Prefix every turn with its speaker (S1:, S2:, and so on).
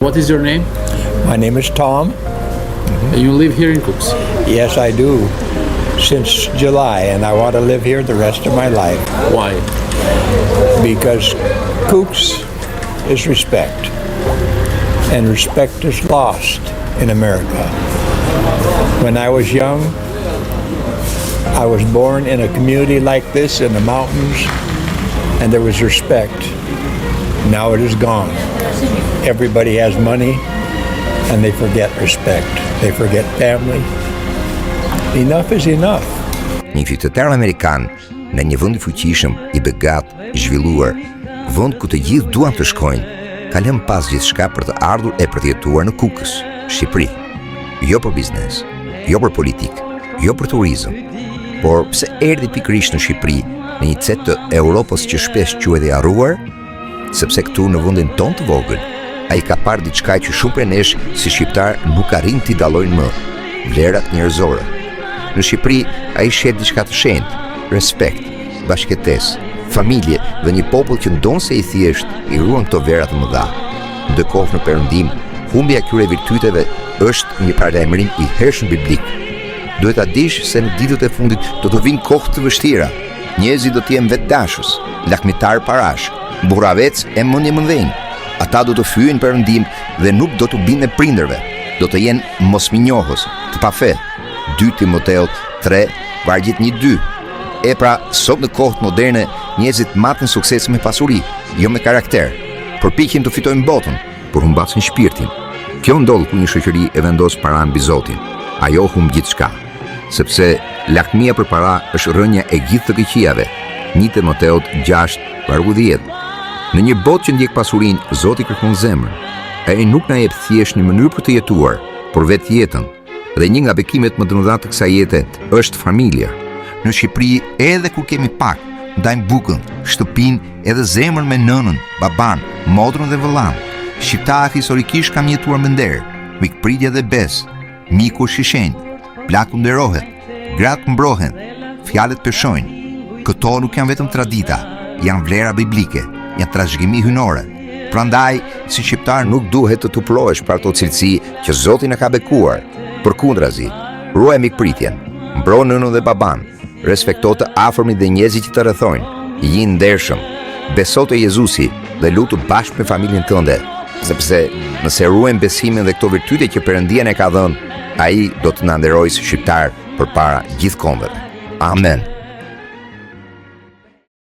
S1: What is your name?
S2: My name is Tom.
S1: And you live here in Cooks?
S2: Yes, I do. Since July, and I want to live here the rest of my life.
S1: Why?
S2: Because Cooks is respect. And respect is lost in America. When I was young, I was born in a community like this in the mountains, and there was respect. Now it is gone. Everybody has money, and they forget respect. They forget family. Enough is enough.
S3: Një qytetar amerikan në një vend i fuqishëm, i begat, i zhvilluar, vend ku të gjithë duan të shkojnë, ka lënë pas gjithçka për të ardhur e për të jetuar në Kukës, Shqipëri. Jo për biznes, jo për politik, jo për turizëm, por pse erdhi pikërisht në Shqipëri, në një cet të Europës që shpesh quhet e harruar, sepse këtu në vendin tonë të vogël, ai ka parë diçka që shumë prej nesh si shqiptar nuk arrin t'i dallojnë më, vlerat njerëzore. Në Shqipëri ai shet diçka të shenjtë, respekt, bashkëtesë, familje dhe një popull që ndonse i thjesht i ruan këto vlera të mëdha. Ndërkohë në Perëndim, humbja këtyre virtyteve është një paralajmërim i hershëm biblik. Duhet ta dish se në ditët e fundit do të vinë kohë të vështira. Njerëzit do të jenë vetdashës, lakmitar parash, burravec e mendje mëndhenj. Ata do të fyejnë Perëndim dhe nuk do të bindën prindërve. Do të jenë mosminjohës, të pafe. 2 Timoteu 3, vargjet 1-2. E pra, sot në kohët moderne, njerëzit maten sukses me pasuri, jo me karakter. Përpiqen të fitojnë botën, por humbasin shpirtin. Kjo ndodh kur një shoqëri e vendos para mbi Zotin. Ajo humb gjithçka, sepse lakmia për para është rrënja e gjithë të këqijave. 1 Timoteu 6, vargu 10. Në një botë që ndjek pasurinë, Zoti kërkon zemrën. Ai nuk na jep thjesht një mënyrë për të jetuar, por vetë jetën. Dhe një nga bekimet më të mëdha të kësaj jete është familja. Në Shqipëri, edhe kur kemi pak, ndajmë bukën, shtëpinë edhe zemrën me nënën, baban, motrën dhe vëllan. Shqiptarët historikisht kanë jetuar me nder, mikpritje dhe bes, miku shishenj, plaku nderohet, gratë mbrohen, fjalët peshojnë. Këto nuk janë vetëm tradita, janë vlera biblike, janë trashëgimi hyjnore. Prandaj, si shqiptar nuk duhet të tuplohesh për ato cilësi që Zoti na ka bekuar. Përkundrazi, ruaj mikpritjen, mbro nënën dhe baban, respekto të afërmit dhe njerëzit që të rrethojnë, je ndershëm, beso te Jezusi dhe lutu bashkë me familjen tënde, sepse nëse ruajmë besimin dhe këto virtyte që Perëndia ne ka dhënë, ai do të na nderojë si shqiptar përpara gjithë kombeve. Amen.